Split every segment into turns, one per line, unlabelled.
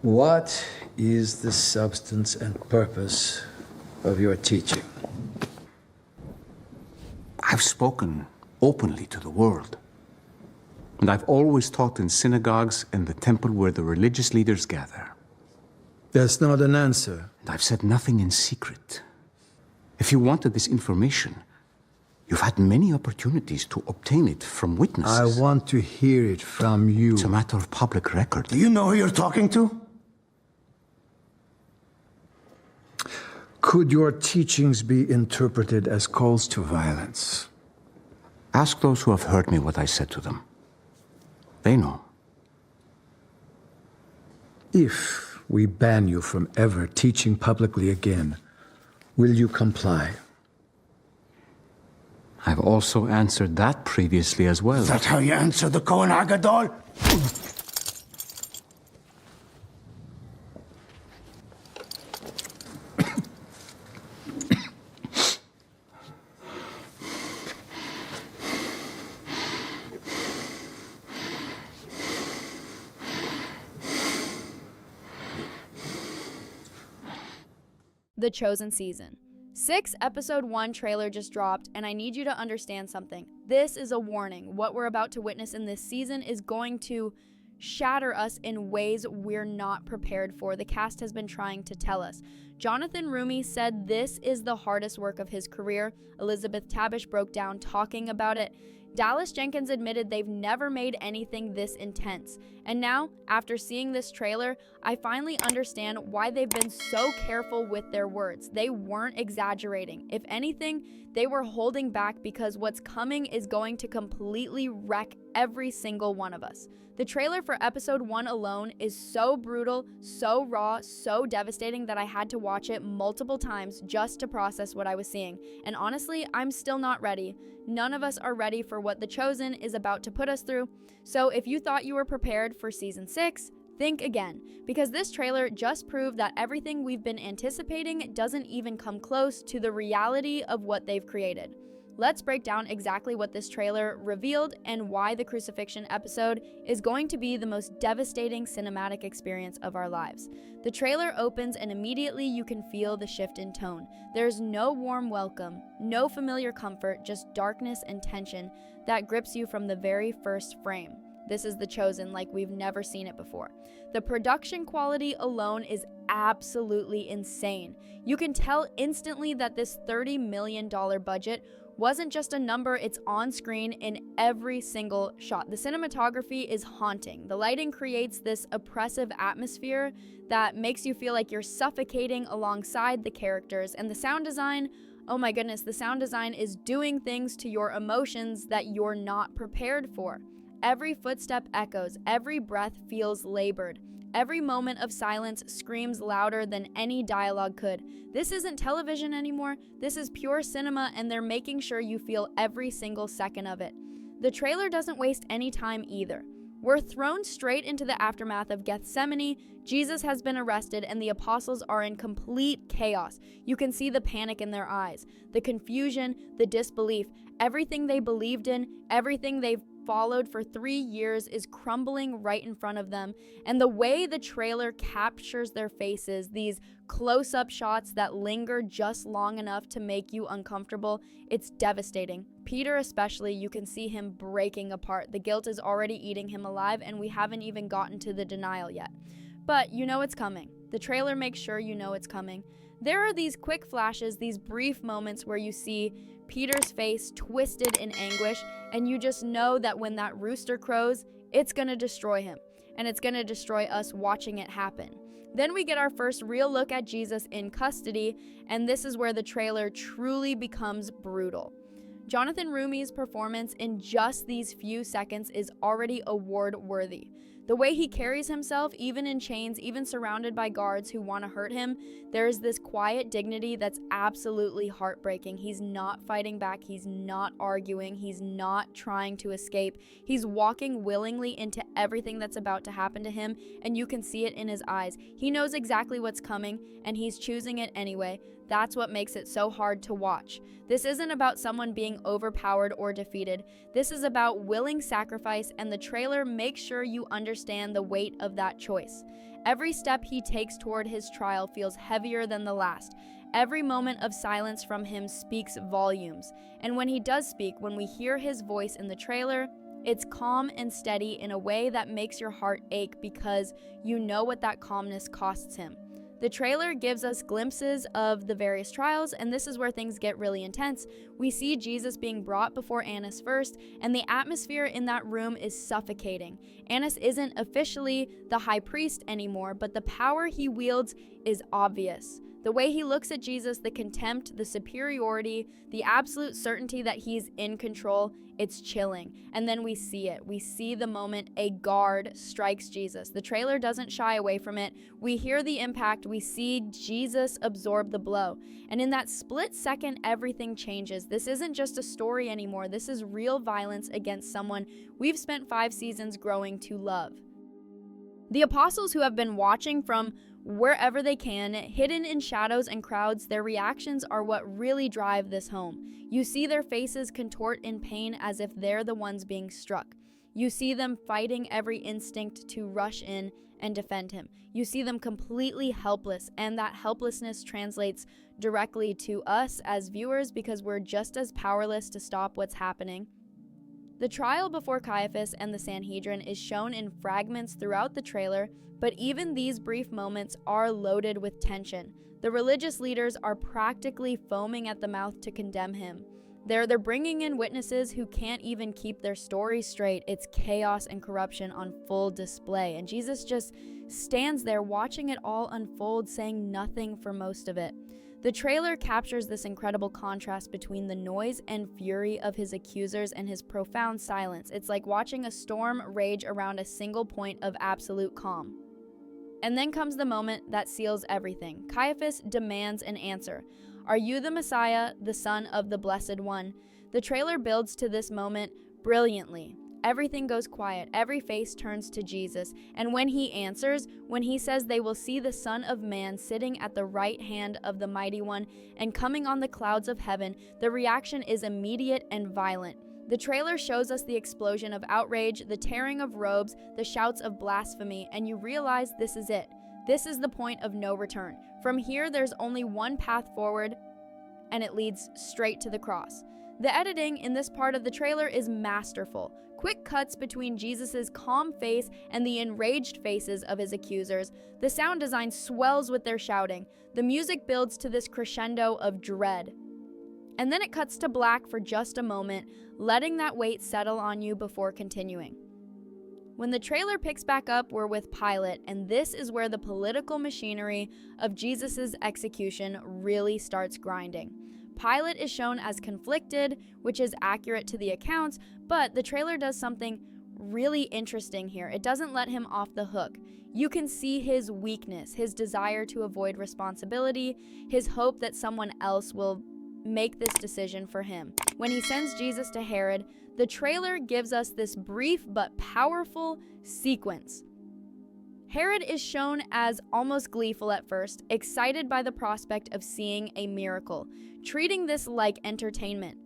What is the substance and purpose of your teaching?
I've spoken openly to the world. And I've always taught in synagogues and the temple where the religious leaders gather.
That's not an answer.
And I've said nothing in secret. If you wanted this information, you've had many opportunities to obtain it from witnesses.
I want to hear it from you.
It's a matter of public record.
Do you know who you're talking to?
Could your teachings be interpreted as calls to violence?
Ask those who have heard me what I said to them. They know.
If we ban you from ever teaching publicly again, will you comply?
I've also answered that previously as well.
Is that how you answer the Kohen Hagadol?
The Chosen Season. 6 episode 1 trailer just dropped, and I need you to understand something. This is a warning. What we're about to witness in this season is going to shatter us in ways we're not prepared for. The cast has been trying to tell us. Jonathan Roumie said this is the hardest work of his career. Elizabeth Tabish broke down talking about it. Dallas Jenkins admitted they've never made anything this intense. And now, after seeing this trailer, I finally understand why they've been so careful with their words. They weren't exaggerating. If anything, they were holding back because what's coming is going to completely wreck every single one of us. The trailer for episode 1 alone is so brutal, so raw, so devastating that I had to watch it multiple times just to process what I was seeing. And honestly, I'm still not ready. None of us are ready for what The Chosen is about to put us through. So if you thought you were prepared for season 6, think again, because this trailer just proved that everything we've been anticipating doesn't even come close to the reality of what they've created. Let's break down exactly what this trailer revealed and why the crucifixion episode is going to be the most devastating cinematic experience of our lives. The trailer opens and immediately you can feel the shift in tone. There's no warm welcome, no familiar comfort, just darkness and tension that grips you from the very first frame. This is The Chosen like we've never seen it before. The production quality alone is absolutely insane. You can tell instantly that this $30 million budget wasn't just a number, it's on screen in every single shot. The cinematography is haunting. The lighting creates this oppressive atmosphere that makes you feel like you're suffocating alongside the characters. And the sound design, oh my goodness, the sound design is doing things to your emotions that you're not prepared for. Every footstep echoes, every breath feels labored. Every moment of silence screams louder than any dialogue could. This isn't television anymore, this is pure cinema, and they're making sure you feel every single second of it. The trailer doesn't waste any time either. We're thrown straight into the aftermath of Gethsemane. Jesus has been arrested and the apostles are in complete chaos. You can see the panic in their eyes, the confusion, the disbelief. Everything they believed in, everything they've followed for 3 years is crumbling right in front of them. And the way the trailer captures their faces, these close-up shots that linger just long enough to make you uncomfortable, it's devastating. Peter especially, you can see him breaking apart. The guilt is already eating him alive and we haven't even gotten to the denial yet. But you know it's coming. The trailer makes sure you know it's coming. There are these quick flashes, these brief moments where you see Peter's face twisted in anguish, and you just know that when that rooster crows, it's gonna destroy him, and it's gonna destroy us watching it happen. Then we get our first real look at Jesus in custody, and this is where the trailer truly becomes brutal. Jonathan Roumie's performance in just these few seconds is already award-worthy. The way he carries himself, even in chains, even surrounded by guards who want to hurt him, there is this quiet dignity that's absolutely heartbreaking. He's not fighting back, he's not arguing, he's not trying to escape. He's walking willingly into everything that's about to happen to him, and you can see it in his eyes. He knows exactly what's coming, and he's choosing it anyway. That's what makes it so hard to watch. This isn't about someone being overpowered or defeated. This is about willing sacrifice, and the trailer makes sure you understand the weight of that choice. Every step he takes toward his trial feels heavier than the last. Every moment of silence from him speaks volumes. And when he does speak, when we hear his voice in the trailer, it's calm and steady in a way that makes your heart ache because you know what that calmness costs him. The trailer gives us glimpses of the various trials, and this is where things get really intense. We see Jesus being brought before Annas first, and the atmosphere in that room is suffocating. Annas isn't officially the high priest anymore, but the power he wields is obvious. The way he looks at Jesus, the contempt, the superiority, the absolute certainty that he's in control, it's chilling. And then we see it. We see the moment a guard strikes Jesus. The trailer doesn't shy away from it. We hear the impact. We see Jesus absorb the blow. And in that split second, everything changes. This isn't just a story anymore. This is real violence against someone we've spent 5 seasons growing to love. The apostles who have been watching from wherever they can, hidden in shadows and crowds, their reactions are what really drive this home. You see their faces contort in pain as if they're the ones being struck. You see them fighting every instinct to rush in and defend him. You see them completely helpless, and that helplessness translates directly to us as viewers because we're just as powerless to stop what's happening. The trial before Caiaphas and the Sanhedrin is shown in fragments throughout the trailer, but even these brief moments are loaded with tension. The religious leaders are practically foaming at the mouth to condemn him. They're bringing in witnesses who can't even keep their story straight. It's chaos and corruption on full display, and Jesus just stands there watching it all unfold, saying nothing for most of it. The trailer captures this incredible contrast between the noise and fury of his accusers and his profound silence. It's like watching a storm rage around a single point of absolute calm. And then comes the moment that seals everything. Caiaphas demands an answer. Are you the Messiah, the Son of the Blessed One? The trailer builds to this moment brilliantly. Everything goes quiet. Every face turns to Jesus. And when he answers, when he says they will see the Son of Man sitting at the right hand of the Mighty One and coming on the clouds of heaven, the reaction is immediate and violent. The trailer shows us the explosion of outrage, the tearing of robes, the shouts of blasphemy, and you realize this is it. This is the point of no return. From here, there's only one path forward, and it leads straight to the cross. The editing in this part of the trailer is masterful. Quick cuts between Jesus' calm face and the enraged faces of his accusers. The sound design swells with their shouting. The music builds to this crescendo of dread. And then it cuts to black for just a moment, letting that weight settle on you before continuing. When the trailer picks back up, we're with Pilate, and this is where the political machinery of Jesus' execution really starts grinding. Pilate is shown as conflicted, which is accurate to the accounts, but the trailer does something really interesting here. It doesn't let him off the hook. You can see his weakness, his desire to avoid responsibility, his hope that someone else will make this decision for him. When he sends Jesus to Herod, the trailer gives us this brief but powerful sequence. Herod is shown as almost gleeful at first, excited by the prospect of seeing a miracle, treating this like entertainment.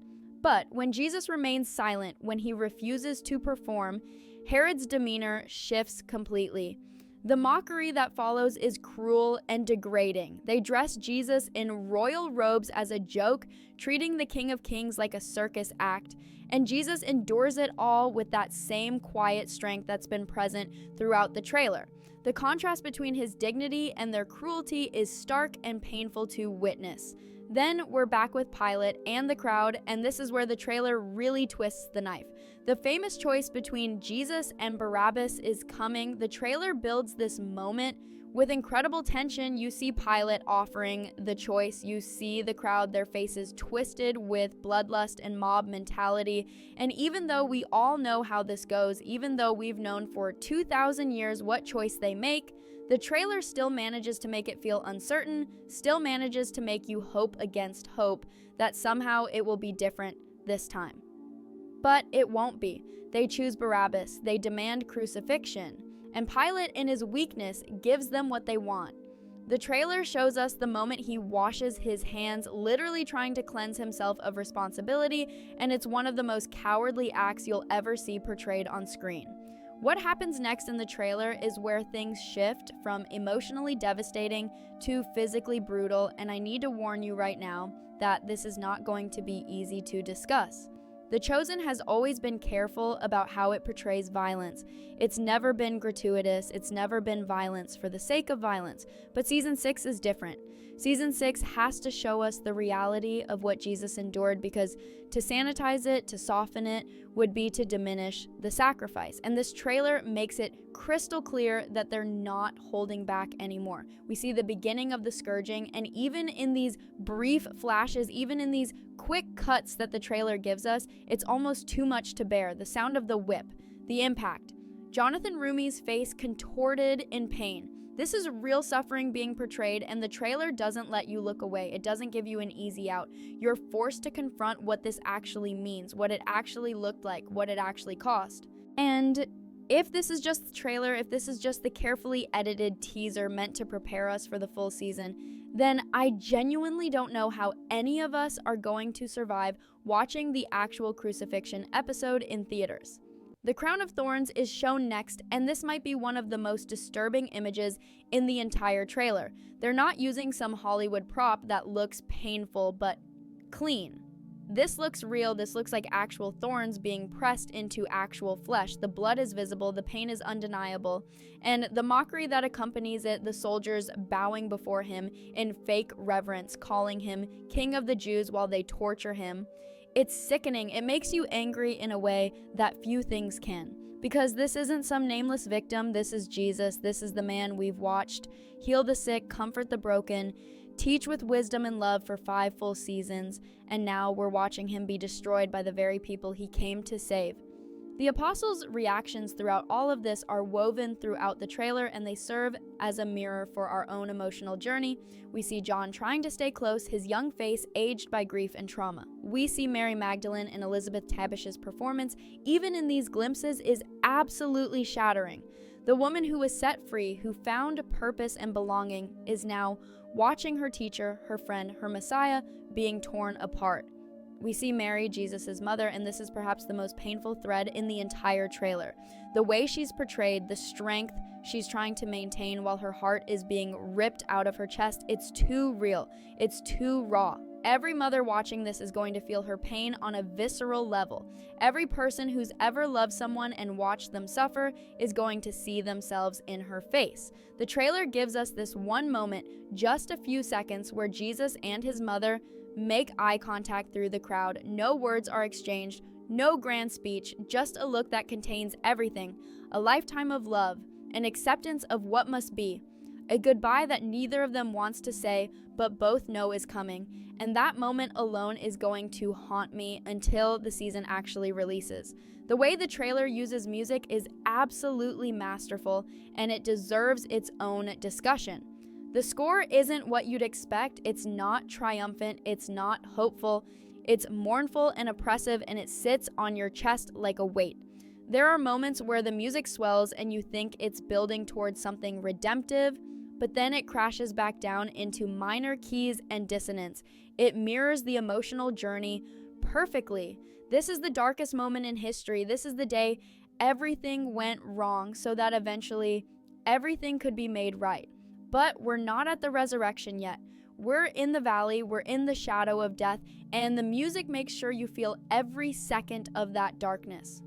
But when Jesus remains silent, when he refuses to perform, Herod's demeanor shifts completely. The mockery that follows is cruel and degrading. They dress Jesus in royal robes as a joke, treating the King of Kings like a circus act, and Jesus endures it all with that same quiet strength that's been present throughout the trailer. The contrast between his dignity and their cruelty is stark and painful to witness. Then we're back with Pilate and the crowd, and this is where the trailer really twists the knife. The famous choice between Jesus and Barabbas is coming. The trailer builds this moment with incredible tension. You see Pilate offering the choice. You see the crowd, their faces twisted with bloodlust and mob mentality. And even though we all know how this goes, even though we've known for 2,000 years what choice they make, the trailer still manages to make it feel uncertain, still manages to make you hope against hope that somehow it will be different this time. But it won't be. They choose Barabbas. They demand crucifixion. And Pilate, in his weakness, gives them what they want. The trailer shows us the moment he washes his hands, literally trying to cleanse himself of responsibility, and it's one of the most cowardly acts you'll ever see portrayed on screen. What happens next in the trailer is where things shift from emotionally devastating to physically brutal, and I need to warn you right now that this is not going to be easy to discuss. The Chosen has always been careful about how it portrays violence. It's never been gratuitous, it's never been violence for the sake of violence, but Season 6 is different. Season 6 has to show us the reality of what Jesus endured, because to sanitize it, to soften it, would be to diminish the sacrifice. And this trailer makes it crystal clear that they're not holding back anymore. We see the beginning of the scourging, and even in these brief flashes, even in these quick cuts that the trailer gives us, it's almost too much to bear. The sound of the whip, the impact, Jonathan Rumi's face contorted in pain. This is real suffering being portrayed, and the trailer doesn't let you look away. It doesn't give you an easy out. You're forced to confront what this actually means, what it actually looked like, what it actually cost. And if this is just the trailer, if this is just the carefully edited teaser meant to prepare us for the full season, then I genuinely don't know how any of us are going to survive watching the actual crucifixion episode in theaters. The Crown of Thorns is shown next, and this might be one of the most disturbing images in the entire trailer. They're not using some Hollywood prop that looks painful but clean. This looks real. This looks like actual thorns being pressed into actual flesh. The blood is visible, the pain is undeniable, and the mockery that accompanies it, the soldiers bowing before him in fake reverence, calling him King of the Jews while they torture him. It's sickening. It makes you angry in a way that few things can. Because this isn't some nameless victim, this is Jesus. This is the man we've watched heal the sick, comfort the broken, teach with wisdom and love for 5 full seasons, and now we're watching him be destroyed by the very people he came to save. The apostles' reactions throughout all of this are woven throughout the trailer, and they serve as a mirror for our own emotional journey. We see John trying to stay close, his young face aged by grief and trauma. We see Mary Magdalene and Elizabeth Tabish's performance, even in these glimpses, is absolutely shattering. The woman who was set free, who found purpose and belonging, is now watching her teacher, her friend, her Messiah being torn apart. We see Mary, Jesus' mother, and this is perhaps the most painful thread in the entire trailer. The way she's portrayed, the strength she's trying to maintain while her heart is being ripped out of her chest, it's too real. It's too raw. Every mother watching this is going to feel her pain on a visceral level. Every person who's ever loved someone and watched them suffer is going to see themselves in her face. The trailer gives us this one moment, just a few seconds, where Jesus and his mother make eye contact through the crowd. No words are exchanged, no grand speech, just a look that contains everything. A lifetime of love, an acceptance of what must be, a goodbye that neither of them wants to say, but both know is coming. And that moment alone is going to haunt me until the season actually releases. The way the trailer uses music is absolutely masterful, and it deserves its own discussion. The score isn't what you'd expect. It's not triumphant. It's not hopeful. It's mournful and oppressive, and it sits on your chest like a weight. There are moments where the music swells and you think it's building towards something redemptive, but then it crashes back down into minor keys and dissonance. It mirrors the emotional journey perfectly. This is the darkest moment in history. This is the day everything went wrong so that eventually everything could be made right. But we're not at the resurrection yet. We're in the valley, we're in the shadow of death, and the music makes sure you feel every second of that darkness.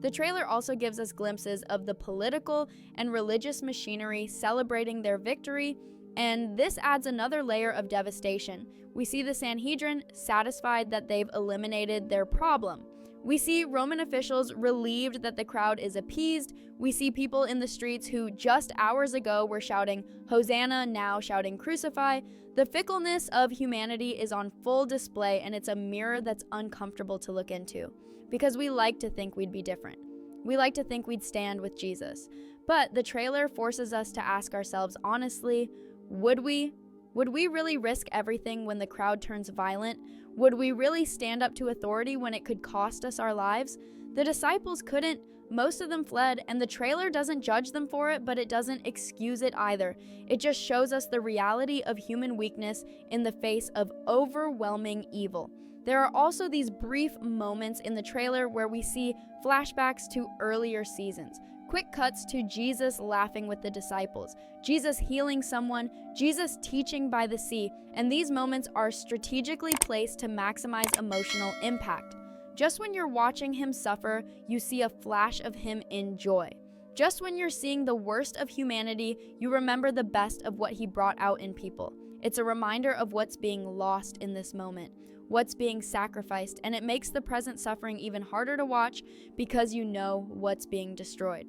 The trailer also gives us glimpses of the political and religious machinery celebrating their victory, and this adds another layer of devastation. We see the Sanhedrin satisfied that they've eliminated their problem. We see Roman officials relieved that the crowd is appeased. We see people in the streets who just hours ago were shouting, "Hosanna," now shouting, "Crucify." The fickleness of humanity is on full display, and it's a mirror that's uncomfortable to look into, because we like to think we'd be different. We like to think we'd stand with Jesus. But the trailer forces us to ask ourselves honestly, would we? Would we really risk everything when the crowd turns violent? Would we really stand up to authority when it could cost us our lives? The disciples couldn't. Most of them fled, and the trailer doesn't judge them for it, but it doesn't excuse it either. It just shows us the reality of human weakness in the face of overwhelming evil. There are also these brief moments in the trailer where we see flashbacks to earlier seasons. Quick cuts to Jesus laughing with the disciples, Jesus healing someone, Jesus teaching by the sea, and these moments are strategically placed to maximize emotional impact. Just when you're watching him suffer, you see a flash of him in joy. Just when you're seeing the worst of humanity, you remember the best of what he brought out in people. It's a reminder of what's being lost in this moment, what's being sacrificed, and it makes the present suffering even harder to watch because you know what's being destroyed.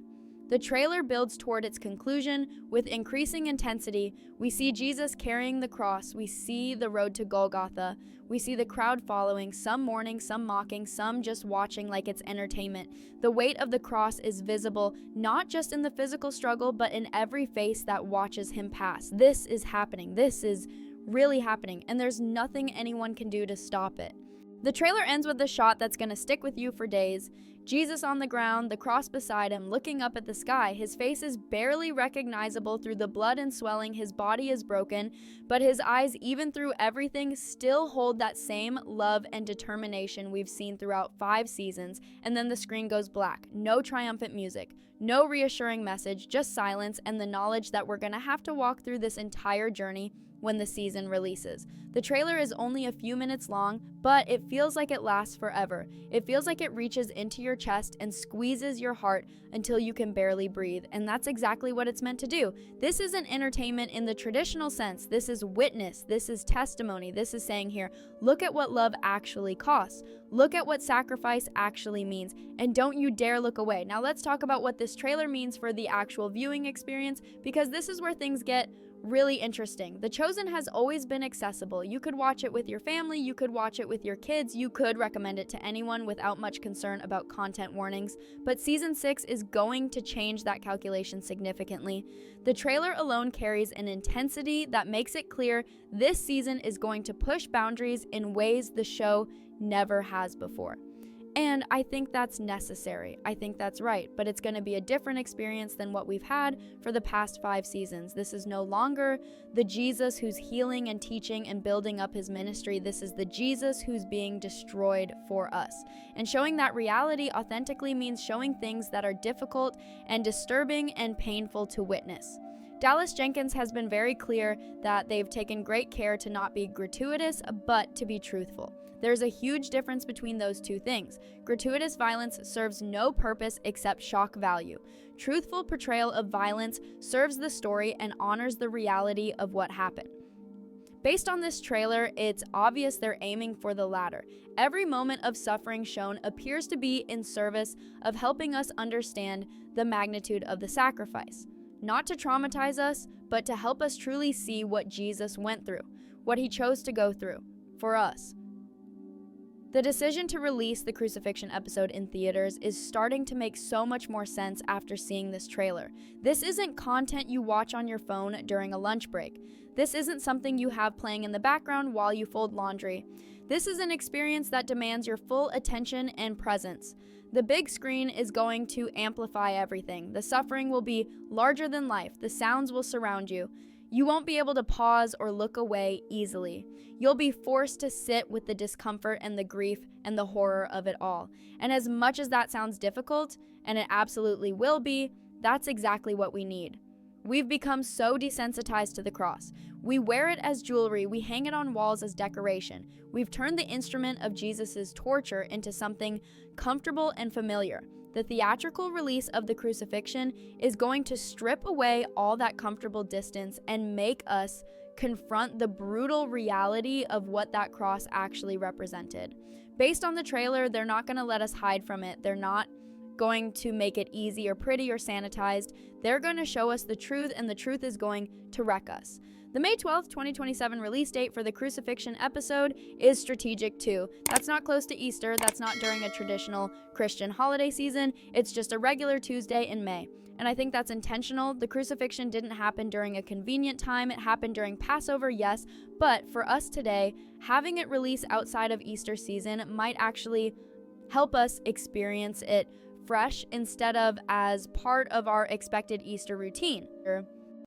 The trailer builds toward its conclusion with increasing intensity. We see Jesus carrying the cross. We see the road to Golgotha. We see the crowd following, some mourning, some mocking, some just watching like it's entertainment. The weight of the cross is visible, not just in the physical struggle, but in every face that watches him pass. This is happening. This is really happening, and there's nothing anyone can do to stop it. The trailer ends with a shot that's going to stick with you for days. Jesus on the ground, the cross beside him, looking up at the sky. His face is barely recognizable through the blood and swelling. His body is broken, but his eyes, even through everything, still hold that same love and determination we've seen throughout 5 seasons. And then the screen goes black. No triumphant music, no reassuring message, just silence and the knowledge that we're going to have to walk through this entire journey when the season releases. The trailer is only a few minutes long, but it feels like it lasts forever. It feels like it reaches into your chest and squeezes your heart until you can barely breathe, and that's exactly what it's meant to do. This isn't entertainment in the traditional sense. This is witness. This is testimony. This is saying here, look at what love actually costs. Look at what sacrifice actually means, and don't you dare look away. Now let's talk about what this trailer means for the actual viewing experience, because this is where things get really interesting. The Chosen has always been accessible. You could watch it with your family, you could watch it with your kids, you could recommend it to anyone without much concern about content warnings, but season 6 is going to change that calculation significantly. The trailer alone carries an intensity that makes it clear this season is going to push boundaries in ways the show never has before. And I think that's necessary. I think that's right. But it's going to be a different experience than what we've had for the past 5 seasons. This is no longer the Jesus who's healing and teaching and building up his ministry. This is the Jesus who's being destroyed for us. And showing that reality authentically means showing things that are difficult and disturbing and painful to witness. Dallas Jenkins has been very clear that they've taken great care to not be gratuitous, but to be truthful. There's a huge difference between those two things. Gratuitous violence serves no purpose except shock value. Truthful portrayal of violence serves the story and honors the reality of what happened. Based on this trailer, it's obvious they're aiming for the latter. Every moment of suffering shown appears to be in service of helping us understand the magnitude of the sacrifice. Not to traumatize us, but to help us truly see what Jesus went through, what he chose to go through, for us. The decision to release the crucifixion episode in theaters is starting to make so much more sense after seeing this trailer. This isn't content you watch on your phone during a lunch break. This isn't something you have playing in the background while you fold laundry. This is an experience that demands your full attention and presence. The big screen is going to amplify everything. The suffering will be larger than life. The sounds will surround you. You won't be able to pause or look away easily. You'll be forced to sit with the discomfort and the grief and the horror of it all. And as much as that sounds difficult, and it absolutely will be, that's exactly what we need. We've become so desensitized to the cross. We wear it as jewelry, we hang it on walls as decoration. We've turned the instrument of Jesus' torture into something comfortable and familiar. The theatrical release of the crucifixion is going to strip away all that comfortable distance and make us confront the brutal reality of what that cross actually represented. Based on the trailer, they're not going to let us hide from it. They're not going to make it easy or pretty or sanitized. They're going to show us the truth, and the truth is going to wreck us. The May 12th, 2027 release date for the crucifixion episode is strategic too. That's not close to Easter, that's not during a traditional Christian holiday season, it's just a regular Tuesday in May. And I think that's intentional. The crucifixion didn't happen during a convenient time, it happened during Passover, yes, but for us today, having it release outside of Easter season might actually help us experience it fresh instead of as part of our expected Easter routine.